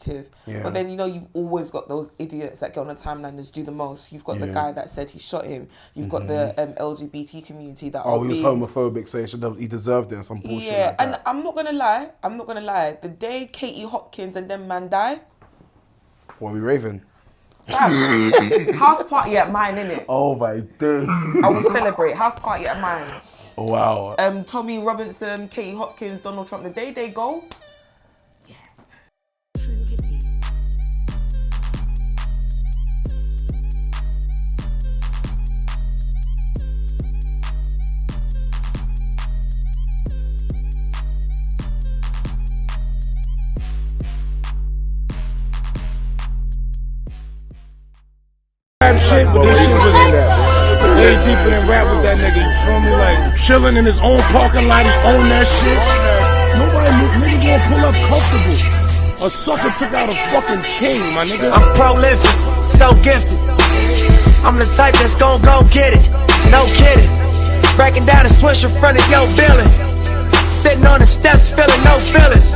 Yeah. But then, you know, you've always got those idiots that get on the timeline and just do the most. You've got the guy that said he shot him. You've got the LGBT community that he was homophobic, so he deserved it, some bullshit like that. And I'm not gonna lie. The day Katie Hopkins and them man die, what are we raving? House party at mine, innit? Oh my days. I will celebrate. House party at mine. Oh, wow. Tommy Robinson, Katie Hopkins, Donald Trump, the day they go, yeah. Shit, but this shit was way deeper than rap with that nigga, you feel me? Like, chilling in his own parking lot, he own that shit. Nobody, nigga gonna pull up comfortable. A sucker took out a fucking king, my nigga. I'm prolific, so gifted. I'm the type that's gon' go get it, no kidding. Breaking down a swish in front of your building. Sitting on the steps, feeling no feelings.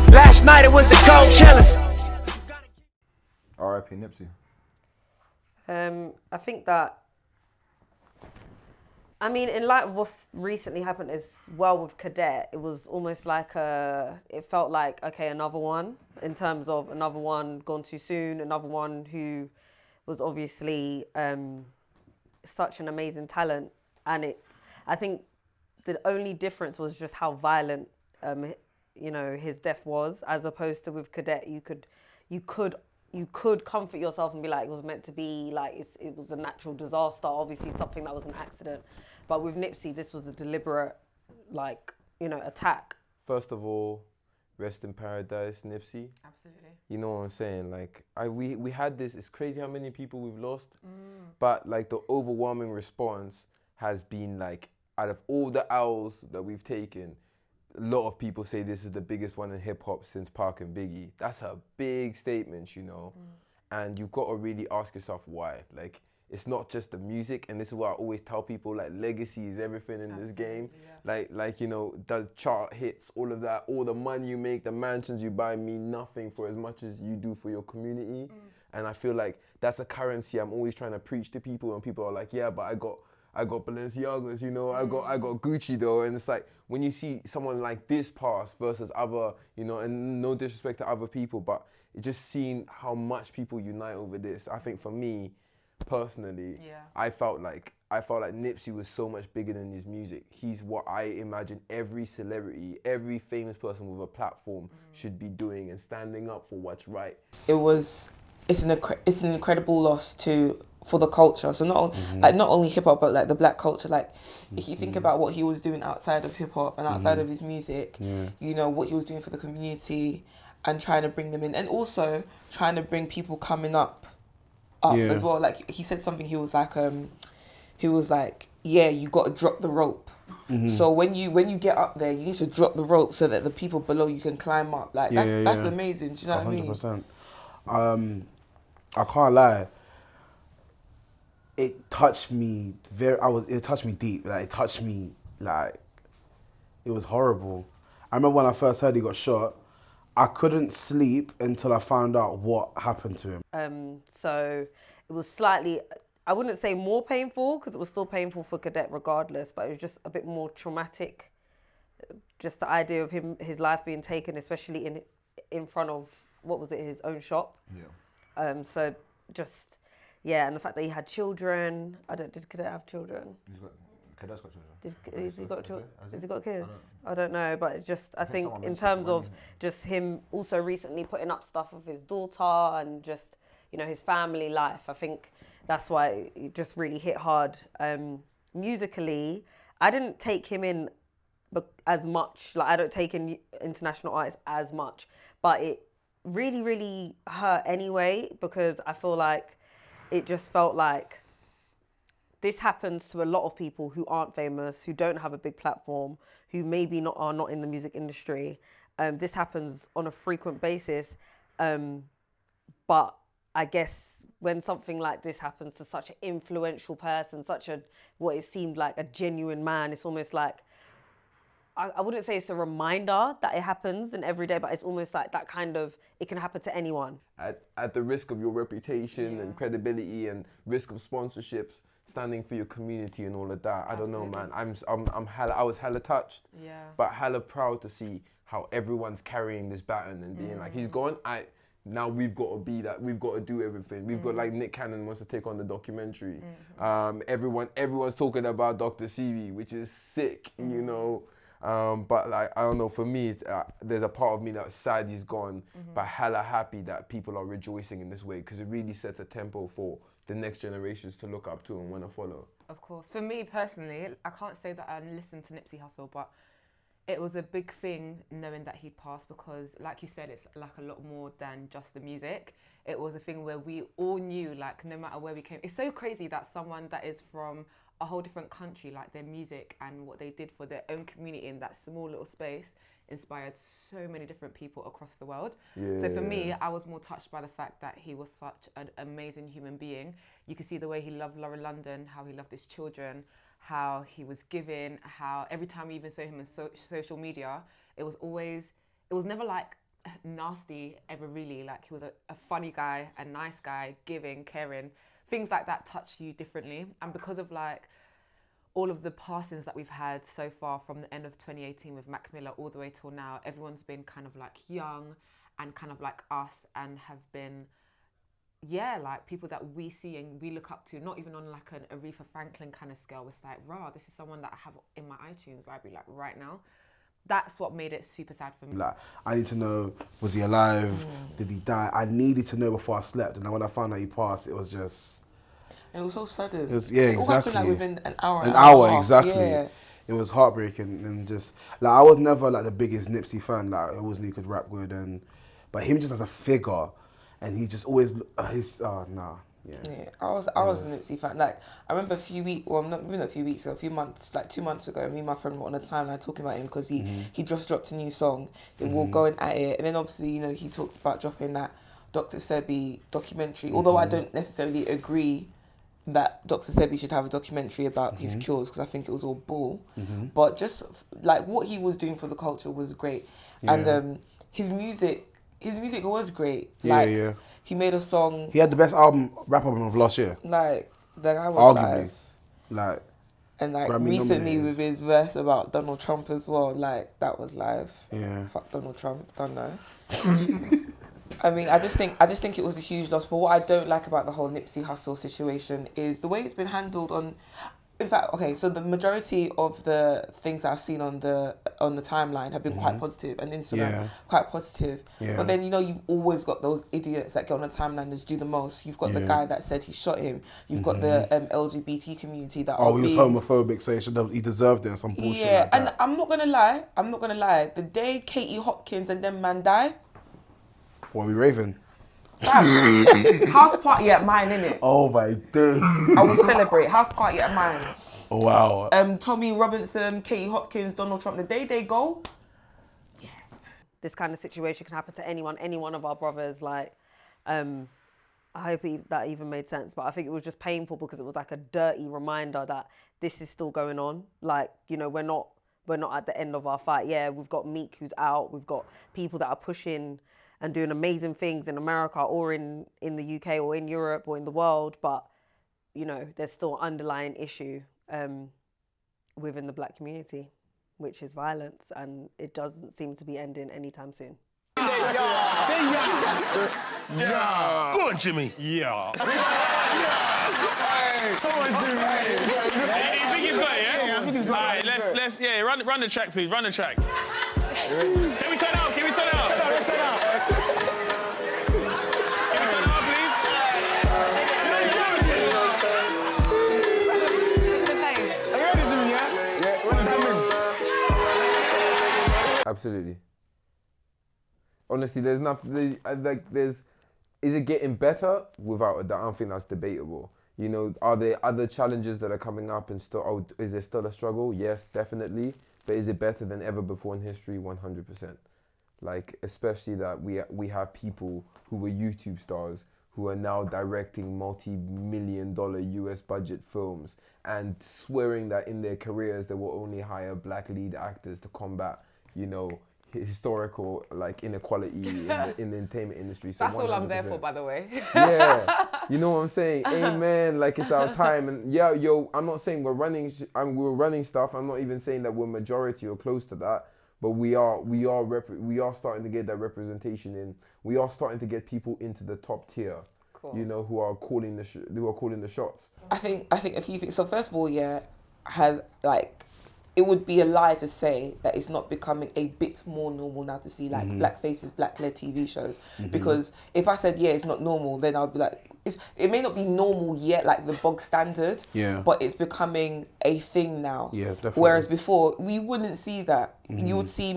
Last night it was a cold killing. R.I.P. Nipsey. I think that, I mean, in light of what's recently happened as well with Cadet, it was almost like it felt like, okay, another one, in terms of another one gone too soon, another one who was obviously such an amazing talent. And I think the only difference was just how violent, you know, his death was, as opposed to with Cadet, you could comfort yourself and be like, it was meant to be, like, it was a natural disaster, obviously something that was an accident. But with Nipsey, this was a deliberate, like, you know, attack. First of all, rest in paradise, Nipsey. Absolutely. You know what I'm saying? Like, we had this, it's crazy how many people we've lost, but like the overwhelming response has been like, out of all the L's that we've taken, a lot of people say this is the biggest one in hip hop since Pac and Biggie. That's a big statement, you know? And you've got to really ask yourself why. Like, it's not just the music, and this is what I always tell people, like, legacy is everything in this game. Yeah. Like, you know, the chart hits, all of that, all the money you make, the mansions you buy mean nothing for as much as you do for your community. And I feel like that's a currency I'm always trying to preach to people, and people are like, yeah, but I got Balenciagas, you know, I got Gucci though, and it's like, when you see someone like this pass versus other, you know, and no disrespect to other people, but just seeing how much people unite over this, I think for me, personally, I felt like Nipsey was so much bigger than his music. He's what I imagine every celebrity, every famous person with a platform should be doing and standing up for what's right. It's an incredible loss for the culture. So not only hip hop, but like the black culture. Like if you think about what he was doing outside of hip hop and outside of his music, you know, what he was doing for the community and trying to bring them in, and also trying to bring people coming up as well. Like he said something, he was like, yeah, you got to drop the rope. So when you get up there, you need to drop the rope so that the people below you can climb up. Like that's amazing. Do you know what I mean? 100%. I can't lie. It touched me it touched me deep. Like it touched me, like it was horrible. I remember when I first heard he got shot, I couldn't sleep until I found out what happened to him. So it was slightly, I wouldn't say more painful, because it was still painful for Cadet regardless, but it was just a bit more traumatic. Just the idea of his life being taken, especially in front of, what was it, his own shop. Yeah. So just, yeah, and the fact that he had children. Did Cadet have children? Cadet's got children. Has he got kids? I don't know, but just, I think in terms of just him also recently putting up stuff of his daughter and just, you know, his family life, I think that's why it just really hit hard. Musically, I didn't take him in as much, like I don't take in international artists as much, but it really, really hurt anyway, because I feel like it just felt like this happens to a lot of people who aren't famous, who don't have a big platform, who maybe are not in the music industry. This happens on a frequent basis. But I guess when something like this happens to such an influential person, what it seemed like a genuine man, it's almost like, I wouldn't say it's a reminder that it happens in every day, but it's almost like that kind of, it can happen to anyone. At the risk of your reputation and credibility and risk of sponsorships, standing for your community and all of that. I don't know, man. I was hella touched, but hella proud to see how everyone's carrying this baton and being like, he's gone. Now we've got to be that. We've got to do everything. We've got, like, Nick Cannon wants to take on the documentary. Everyone's talking about Dr. Sebi, which is sick, you know. But like, I don't know, for me, there's a part of me that's sad he's gone, but hella happy that people are rejoicing in this way, because it really sets a tempo for the next generations to look up to and want to follow. Of course. For me personally, I can't say that I listened to Nipsey Hussle, but it was a big thing knowing that he'd passed, because like you said, it's like a lot more than just the music. It was a thing where we all knew, like, no matter where we came. It's so crazy that someone that is from a whole different country, like their music and what they did for their own community in that small little space, inspired so many different people across the world. So for me, I was more touched by the fact that he was such an amazing human being. You could see the way he loved Lauren London, how he loved his children, how he was giving, how every time we even saw him on social media, it was never like nasty ever, really. Like, he was a funny guy, a nice guy, giving, caring. Things like that touch you differently. And because of like all of the passings that we've had so far from the end of 2018 with Mac Miller all the way till now, everyone's been kind of like young and kind of like us, and have been, like people that we see and we look up to, not even on like an Aretha Franklin kind of scale. It's like, this is someone that I have in my iTunes library, like right now. That's what made it super sad for me. Like, I need to know, was he alive? Did he die? I needed to know before I slept. And then when I found out he passed, it was just... It was so sudden. It was, exactly. It all happened like within an hour. An hour, exactly. Yeah. It was heartbreaking, and just like, I was never like the biggest Nipsey fan. Like, I always knew he could rap good, but him just as a figure, and he just always I was a Nipsey fan. Like, I remember a few months ago, 2 months ago, me and my friend were on a timeline talking about him, because he just dropped a new song. They were all going at it, and then obviously, you know, he talked about dropping that Dr. Sebi documentary. Although I don't necessarily agree that Dr. Sebi should have a documentary about his cures, because I think it was all bull. But just like what he was doing for the culture was great, and his music was great. Like, he made a song. He had the best rap album of last year. Like, the guy was arguably live. And like Grammy recently nominated. with his verse about Donald Trump as well, like that was live. Yeah. Fuck Donald Trump, don't know. I mean, I just think it was a huge loss. But what I don't like about the whole Nipsey Hussle situation is the way it's been handled on. In fact, okay, so the majority of the things I've seen on the timeline have been quite positive, and Instagram quite positive. Yeah. But then, you know, you've always got those idiots that get on the timeline that do the most. You've got the guy that said he shot him. You've got the LGBT community that he was homophobic, so he deserved it or some bullshit. Yeah, like that. and I'm not gonna lie. The day Katie Hopkins and them man die, what are we raving? House party at mine, innit? Oh my days. I will celebrate. House party at mine. Oh wow. Tommy Robinson, Katie Hopkins, Donald Trump, the day they go. Yeah. This kind of situation can happen to any one of our brothers. Like, I hope that even made sense, but I think it was just painful because it was like a dirty reminder that this is still going on. Like, you know, we're not at the end of our fight. Yeah, we've got Meek who's out. We've got people that are pushing and doing amazing things in America or in the UK or in Europe or in the world, but, you know, there's still an underlying issue within the black community, which is violence, and it doesn't seem to be ending anytime soon. Yeah. Go on, Jimmy. Yeah. Come on, Jimmy. You think he's got it, yeah? Yeah, I think he's got it. All right, let's run the track, please. Run the track. Can we turn out? Can we turn out? Let's turn out. Can we turn out, please? Are you ready, Jimmy, yeah? Yeah, what the damage? Absolutely. Honestly, there's nothing. Is it getting better? Without a doubt, I don't think that's debatable. You know, are there other challenges that are coming up and still? Oh, is there still a struggle? Yes, definitely. But is it better than ever before in history? 100%. Like, especially that we have people who were YouTube stars, who are now directing multi-million-dollar US budget films and swearing that in their careers they will only hire black lead actors to combat, you know, historical like inequality in the entertainment industry. So that's 100%. all I'm there for, by the way. Yeah, you know what I'm saying? Amen. Like it's our time, and yeah, yo, I'm not saying we're running stuff. I'm not even saying that we're majority or close to that, but we are starting to get that representation in. We are starting to get people into the top tier. Cool. You know, who are calling the shots. I think a few things. So first of all, yeah, it would be a lie to say that it's not becoming a bit more normal now to see like black faces, black-led TV shows. Because if I said, yeah, it's not normal, then I'd be like, it may not be normal yet, like the bog standard, but it's becoming a thing now. Yeah, definitely. Whereas before, we wouldn't see that. You would see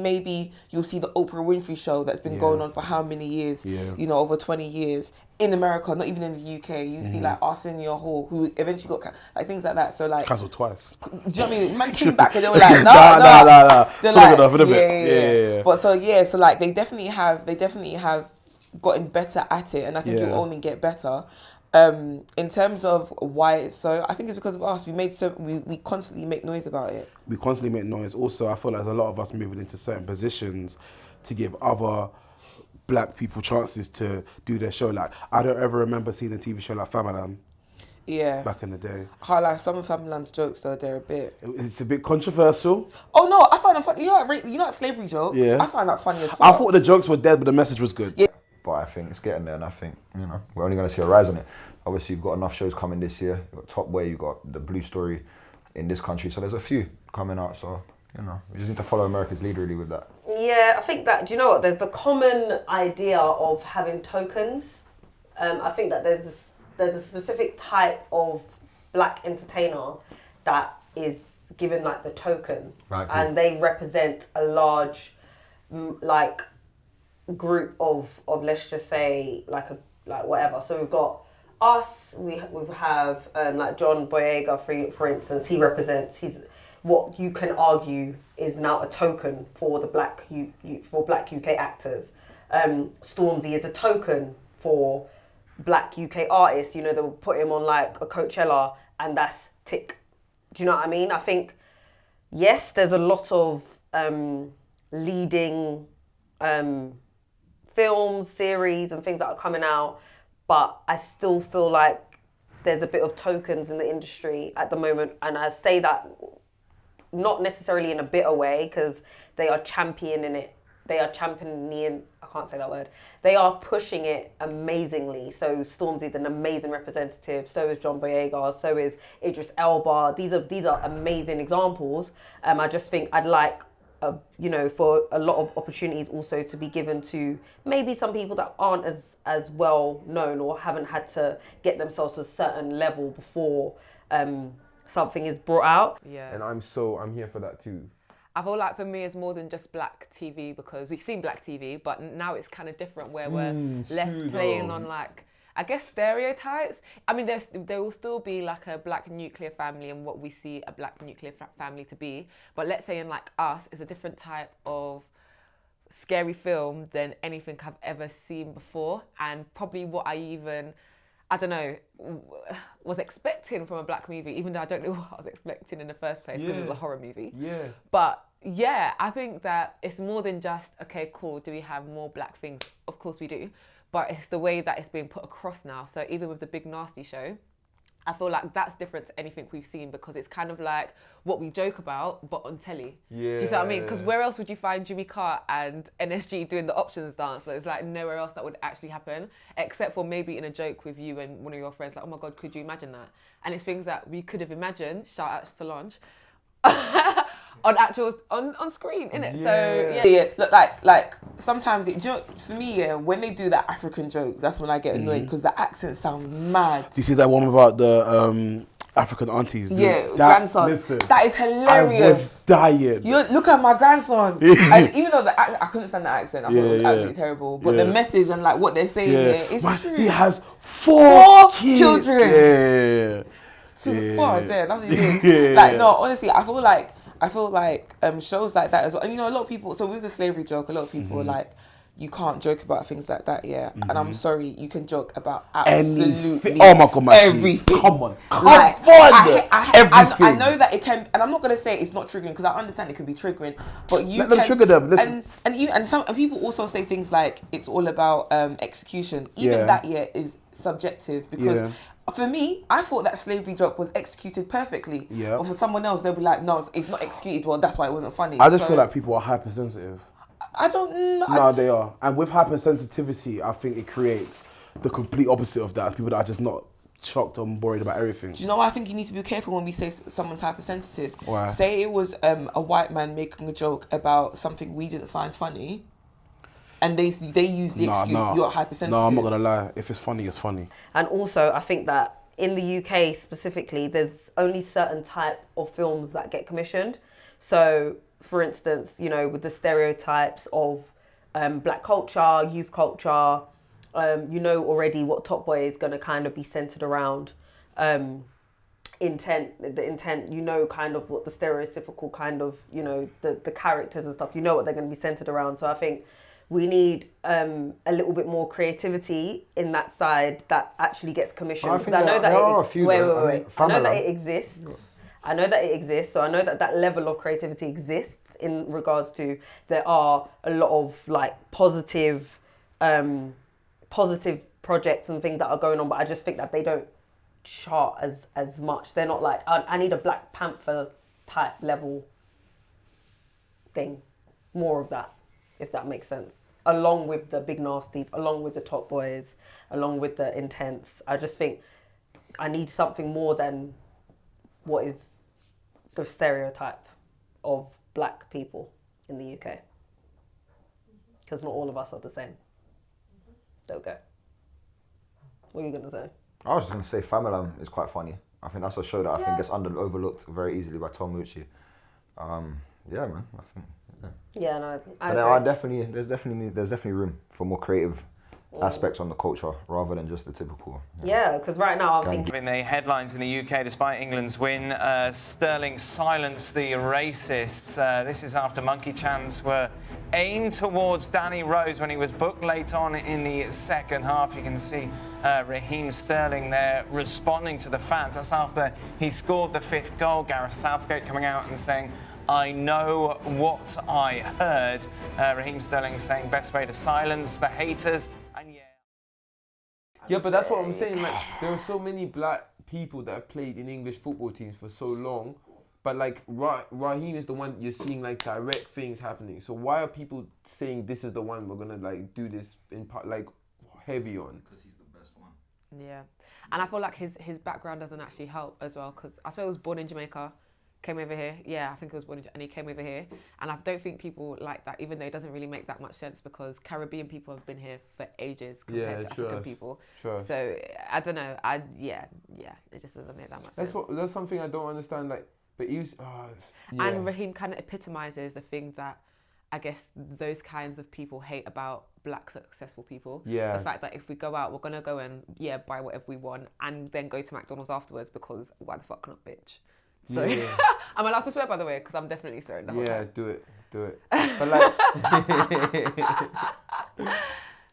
you'll see the Oprah Winfrey show that's been going on for how many years? You know, over 20 years. In America, not even in the UK, you see like Arsenio Hall, who eventually got like things like that. So like cancelled twice. Do you know what I mean? Man came back and they were like, no. They're like, yeah. But so like they definitely have gotten better at it, and I think you'll only get better. In terms of why it's so, I think it's because of us. We constantly make noise about it. We constantly make noise. Also, I feel like there's a lot of us moving into certain positions to give other black people chances to do their show. Like, I don't ever remember seeing a TV show like Famalam. Yeah. Back in the day. Like some of Famalam's jokes though, they're a bit... It's a bit controversial. Oh no, I find them funny. You know that slavery joke? Yeah. I find that funny as fuck. I thought the jokes were dead, but the message was good. Yeah. But I think it's getting there, and I think, you know, we're only going to see a rise on it. Obviously, you've got enough shows coming this year. You've got Top Way, you've got The Blue Story in this country. So there's a few coming out. So, you know, we just need to follow America's lead really with that. Yeah, I think that, do you know what? There's the common idea of having tokens. I think that there's a specific type of black entertainer that is given like the token. Right. And they represent a large, like, group of let's just say like whatever. So we've got us, we have like John Boyega for instance. He's what you can argue is now a token for the black UK actors. Stormzy is a token for black UK artists. You know, they'll put him on like a Coachella and that's tick. Do you know what I mean? I think yes, there's a lot of leading films, series and things that are coming out, but I still feel like there's a bit of tokens in the industry at the moment, and I say that not necessarily in a bitter way because they are championing it. They are championing, I can't say that word. They are pushing it amazingly. So Stormzy's an amazing representative, so is John Boyega, so is Idris Elba. These are amazing examples. I just think I'd like you know, for a lot of opportunities also to be given to maybe some people that aren't as well known or haven't had to get themselves to a certain level before something is brought out. Yeah. And I'm here for that too. I feel like for me it's more than just black TV because we've seen black TV, but now it's kind of different where we're less playing on like, I guess, stereotypes. I mean, there will still be like a black nuclear family and what we see a black nuclear family to be. But let's say in like Us, it's a different type of scary film than anything I've ever seen before. And probably what I don't know, was expecting from a black movie, even though I don't know what I was expecting in the first place because it was a horror movie. Yeah. But yeah, I think that it's more than just, okay, cool, do we have more black things? Of course we do. But it's the way that it's being put across now. So even with the Big Nasty show, I feel like that's different to anything we've seen because it's kind of like what we joke about, but on telly. Yeah. Do you see what I mean? Because where else would you find Jimmy Carr and NSG doing the options dance? There's like nowhere else that would actually happen, except for maybe in a joke with you and one of your friends, like, oh my God, could you imagine that? And it's things that we could have imagined, shout out to Solange, on screen, innit? Yeah. So yeah, look, like sometimes for me, when they do that African jokes, that's when I get annoyed because the accents sound mad. Do you see that one about the African aunties? Grandson. Listen, that is hilarious. I was dying. Look at my grandson. And even though I couldn't stand the accent, I thought it was absolutely terrible. But the message and like what they're saying here is true. He has four children. Yeah. Damn, that's what you mean. Like, no, honestly, I feel like shows like that as well. And you know, a lot of people, so with the slavery joke, a lot of people are like, you can't joke about things like that, yeah. And I'm sorry, you can joke about Anything. absolutely Oh my God, my everything. Come on. Like, Everything. I know that it can, and I'm not gonna say it's not triggering because I understand it can be triggering, but you Let them trigger them. Listen. And some people also say things like it's all about execution. Even that is subjective because. For me, I thought that slavery joke was executed perfectly. Yeah. But for someone else, they'll be like, no, it's not executed well. That's why it wasn't funny. I just feel like people are hypersensitive. I don't know. No, they are. And with hypersensitivity, I think it creates the complete opposite of that. People that are just not shocked or worried about everything. Do you know why I think you need to be careful when we say someone's hypersensitive? Why? Say it was a white man making a joke about something we didn't find funny. And they use the excuse you're hypersensitive. No, I'm not gonna lie. If it's funny, it's funny. And also, I think that in the UK specifically, there's only certain type of films that get commissioned. So, for instance, you know, with the stereotypes of black culture, youth culture, you know already what Top Boy is gonna kind of be centered around. Intent, you know, kind of what the stereotypical kind of, you know, the characters and stuff, you know what they're gonna be centered around. So I think we need a little bit more creativity in that side that actually gets commissioned. Because I know that I know that it exists. I know that it exists. So I know that that level of creativity exists in regards to there are a lot of like positive projects and things that are going on. But I just think that they don't chart as much. They're not like, I need a Black Panther type level thing. More of that, if that makes sense. Along with the big nasties, along with the Top Boys, along with the intense. I just think I need something more than what is the stereotype of black people in the UK. Because not all of us are the same. There we go. What are you going to say? I was just going to say Family is quite funny. I think that's a show that I think gets overlooked very easily by Tom Mucci. Yeah, man. I think. Yeah, no, there's definitely room for more creative aspects on the culture rather than just the typical. Yeah, because right now I'm thinking. In the headlines in the UK, despite England's win, Sterling silenced the racists. This is after monkey chants were aimed towards Danny Rose when he was booked late on in the second half. You can see Raheem Sterling there responding to the fans. That's after he scored the 5th goal. Gareth Southgate coming out and saying, I know what I heard. Raheem Sterling saying best way to silence the haters. And yeah, but that's what I'm saying. Like, there are so many black people that have played in English football teams for so long, but like Raheem is the one you're seeing like direct things happening. So why are people saying this is the one we're gonna like do this in part like heavy on? Because he's the best one. Yeah, and I feel like his background doesn't actually help as well. Because I swear he was born in Jamaica. Came over here, yeah, I think it was born in, and he came over here, and I don't think people like that, even though it doesn't really make that much sense because Caribbean people have been here for ages compared to African people. So I don't know, it just doesn't make that much sense. That's something I don't understand. Like, but he's and Raheem kind of epitomizes the thing that I guess those kinds of people hate about black successful people. Yeah. The fact that if we go out, we're gonna go and buy whatever we want, and then go to McDonald's afterwards because why the fuck not, bitch? So I'm allowed to swear, by the way, because I'm definitely swearing the whole time. Do it. But like,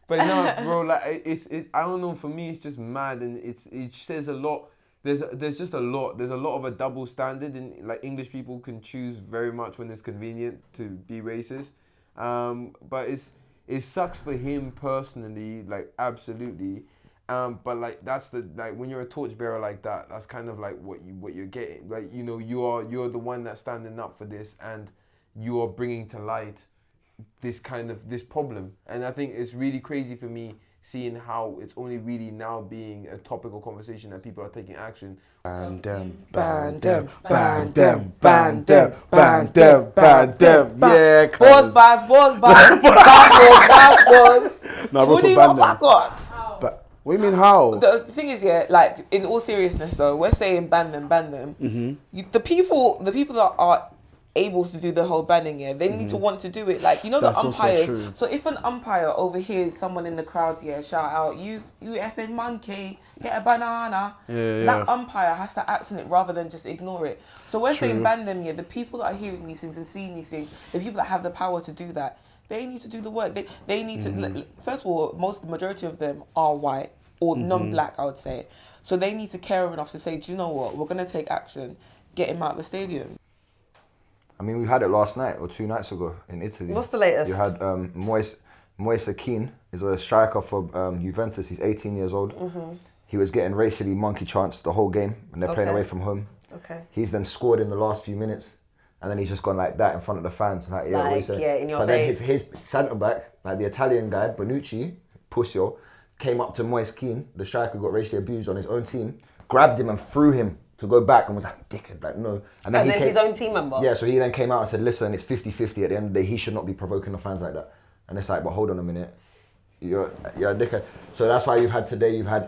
but no, bro. Like, I don't know. For me, it's just mad, and it says a lot. There's just a lot. There's a lot of a double standard, and like English people can choose very much when it's convenient to be racist. But it sucks for him personally, like absolutely. But like that's when you're a torchbearer like that, that's kind of like what you're getting. Like, you know, you're the one that's standing up for this, and you are bringing to light this problem. And I think it's really crazy for me seeing how it's only really now being a topical conversation that people are taking action. Ban them. Yeah, Boss. No, What do you want back on? What do you mean how? The thing is, like in all seriousness though, we're saying ban them. Mm-hmm. The people that are able to do the whole banning, they need to want to do it. Like, you know, That's the umpires. true. So if an umpire overhears someone in the crowd, shout out, you effing monkey, get a banana. That umpire has to act on it rather than just ignore it. So we're saying ban them. The people that are hearing these things and seeing these things, the people that have the power to do that, They need to do the work. They need to. First of all, majority of them are white or non-black, I would say. So they need to care enough to say, do you know what? We're gonna take action. Get him out of the stadium. I mean, we had it last night or 2 nights ago in Italy. What's the latest? You had Moise Kean, is a striker for Juventus. He's 18 years old. He was getting racially monkey chanced the whole game, and they're playing away from home. Okay. He's then scored in the last few minutes, and then he's just gone like that in front of the fans. Like, yeah, what you saying? In your but face. then his centre back, like the Italian guy, Bonucci, Pusio, came up to Moise Kean, the striker who got racially abused on his own team, grabbed him and threw him to go back and was like, dickhead, like, no. And then his own team member? Yeah, so he then came out and said, listen, it's 50-50 at the end of the day. He should not be provoking the fans like that. And it's like, but hold on a minute. You're a dickhead. So that's why you've had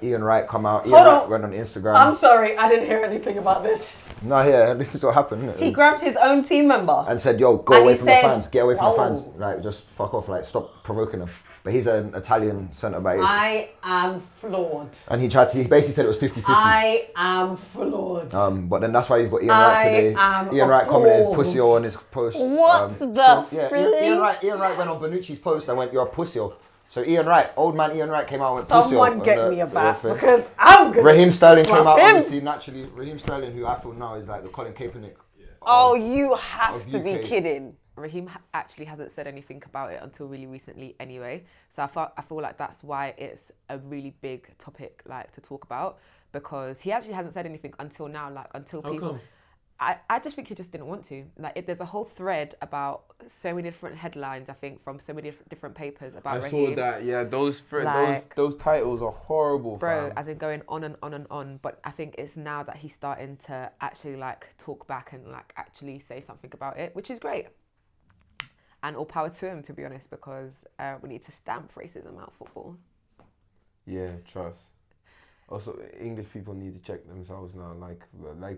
Ian Wright come out. Ian Wright went on Instagram. I'm sorry, I didn't hear anything about this. No, yeah, this is what happened, isn't it? He grabbed his own team member. And said, yo, go away from the fans. Get away from the fans. Like, just fuck off. Like, stop provoking them. But he's an Italian centre-back. I am floored. And he basically said it was 50-50. I am floored. But then that's why you've got Ian Wright today. Ian Wright commented pussyo on his post. What Ian Wright went on Bonucci's post and went, you're a pussyo. So Ian Wright, old man Ian Wright came out with pussyo. Someone get me a bat because I'm good. Raheem Sterling came out, obviously, naturally. Raheem Sterling, who I feel now is like the Colin Kaepernick. Oh, you have to be kidding. Raheem actually hasn't said anything about it until really recently anyway. So I feel like that's why it's a really big topic like to talk about, because he actually hasn't said anything until now, like until people... Come? I just think he just didn't want to. Like, there's a whole thread about so many different headlines, I think, from so many different papers about Raheem. I saw that, yeah. Those titles are horrible, bro, fam. as in going on and on and on. But I think it's now that he's starting to actually, like, talk back and, like, actually say something about it, which is great. And all power to him, to be honest, because we need to stamp racism out of football. Yeah, trust. Also, English people need to check themselves now, like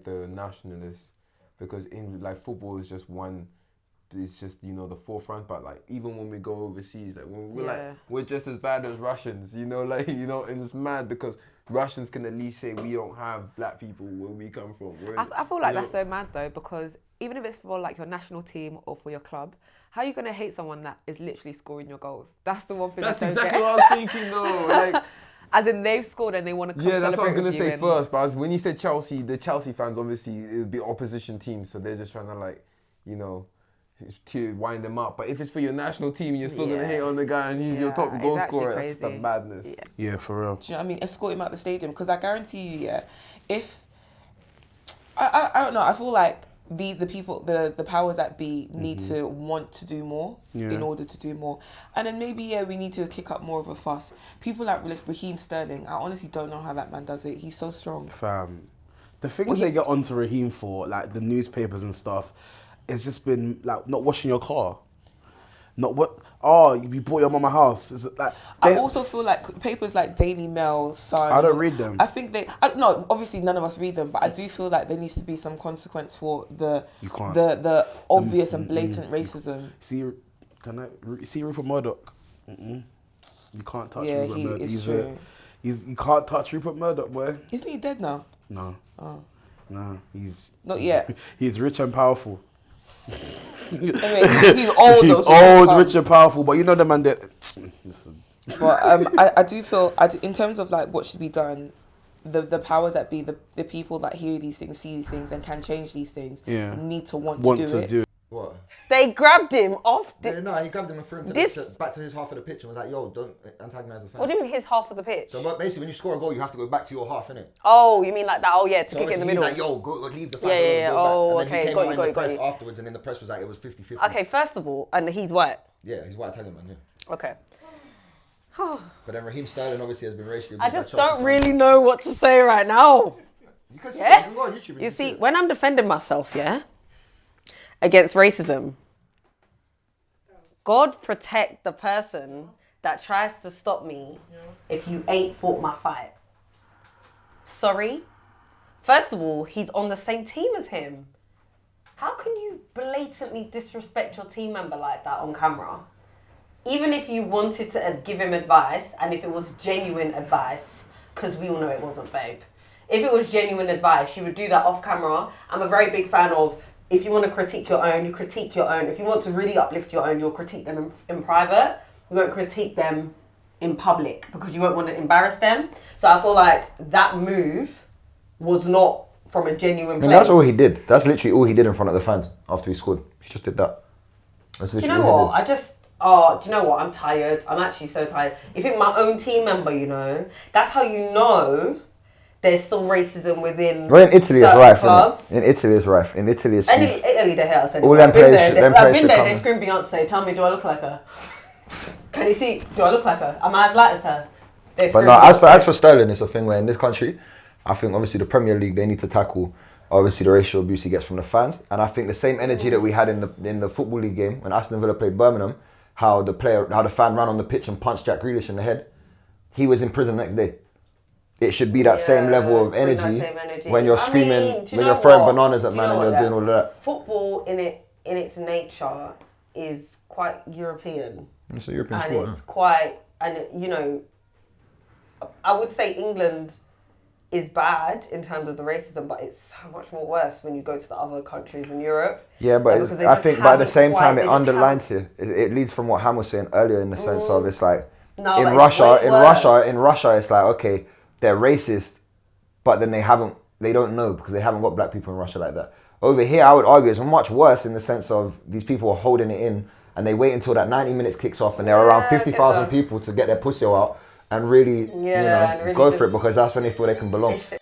the nationalists, because football is just one. It's just, you know, the forefront. But like, even when we go overseas, like we're just as bad as Russians, you know, like, you know, and it's mad because Russians can at least say we don't have black people where we come from. I feel like that's so mad though, because even if it's for like your national team or for your club, how are you gonna hate someone that is literally scoring your goals? That's the one thing. That's exactly what I was thinking though. Like, as in they've scored and they want to come. Yeah, that's what I was gonna say first. But when you said Chelsea, the Chelsea fans obviously it would be opposition teams, so they're just trying to, like, you know, to wind them up. But if it's for your national team, you're still gonna hate on the guy and he's your top goal scorer. That's the madness. Yeah, for real. Do you know what I mean? Escort him out the stadium, because I guarantee you, if I don't know, I feel like the people, the powers that be need to want to do more in order to do more. And then maybe, we need to kick up more of a fuss. People like Raheem Sterling, I honestly don't know how that man does it. He's so strong. Fam. The things they get onto Raheem for, like the newspapers and stuff, it's just been like not washing your car. You bought your mum a house. It's like, I also feel like papers like Daily Mail, Sun. I don't read them. I think no, obviously none of us read them, but I do feel like there needs to be some consequence for the obvious and blatant racism. See Rupert Murdoch? You can't touch Rupert Murdoch. You can't touch Rupert Murdoch, boy. Isn't he dead now? No. Oh. No, he's not yet. He's rich and powerful. Anyway, he's old. He's old, rich and powerful, but you know the man that. Listen. But I do feel, in terms of like what should be done, the powers that be, the people that hear these things, see these things, and can change these things, need to want to do it. What? They grabbed him off. No, he grabbed him and threw him back to his half of the pitch and was like, yo, don't antagonize the fans. What do you mean his half of the pitch? So basically, when you score a goal, you have to go back to your half, innit? Oh, you mean like that? Oh, yeah, to kick in the middle. He's like, yo, go leave the fans alone. Yeah. Oh, and then okay, he came out in the press afterwards, and then the press was like, it was 50-50. Okay, first of all, and he's white. Yeah, he's white Italian man, yeah. Okay. But then Raheem Sterling obviously has been racially abused. I just don't really know what to say right now. You can go on YouTube. You see, when I'm defending myself, against racism, God protect the person that tries to stop me if you ain't fought my fight. Sorry. First of all, he's on the same team as him. How can you blatantly disrespect your team member like that on camera? Even if you wanted to give him advice, and if it was genuine advice, because we all know it wasn't, babe. If it was genuine advice, you would do that off camera. I'm a very big fan of if you want to critique your own, you critique your own. If you want to really uplift your own, you'll critique them in private. You won't critique them in public because you won't want to embarrass them. So I feel like that move was not from a genuine place. And that's all he did. That's literally all he did in front of the fans after he scored. He just did that. That's Do you literally know all what? he did. Do you know what? I'm tired. I'm actually so tired. If it's my own team member, you know, that's how you know there's still racism within. Well, in Italy it's certain rife. clubs. In Italy it's rife. In Italy it's huge. Italy, they hate us anyway. All them I've been players there. should- them I've players been should there. come They in. scream Beyonce. Tell me, do I look like her? Can you see? Do I look like her? Am I as light as her? They But scream no, as Beyonce. for Sterling, it's a thing where in this country, I think obviously the Premier League, they need to tackle obviously the racial abuse he gets from the fans. And I think the same energy that we had in the Football League game when Aston Villa played Birmingham, how the fan ran on the pitch and punched Jack Grealish in the head, he was in prison the next day. It should be that same level of bring that energy, same energy. when you're I screaming, mean, do you when know you're throwing what? bananas at Do you man know and you're what, doing all of that. Football in its nature is quite European. It's a European And sport. it's quite, and you know, I would say England is bad in terms of the racism, but it's so much more worse when you go to the other countries in Europe. Yeah, but because they I just think, but at the haven't same quite- time, they it just underlines here. It leads from what Ham was saying earlier in the sense of it's like No, in but it's Russia, way worse. in Russia, it's like okay, they're racist, but then they don't know because they haven't got black people in Russia like that. Over here, I would argue it's much worse in the sense of these people are holding it in and they wait until that 90 minutes kicks off and there are around Yeah, 50,000 get people to get their pussy out and really, Yeah, and really go just- for it because that's when they feel they can belong. It's-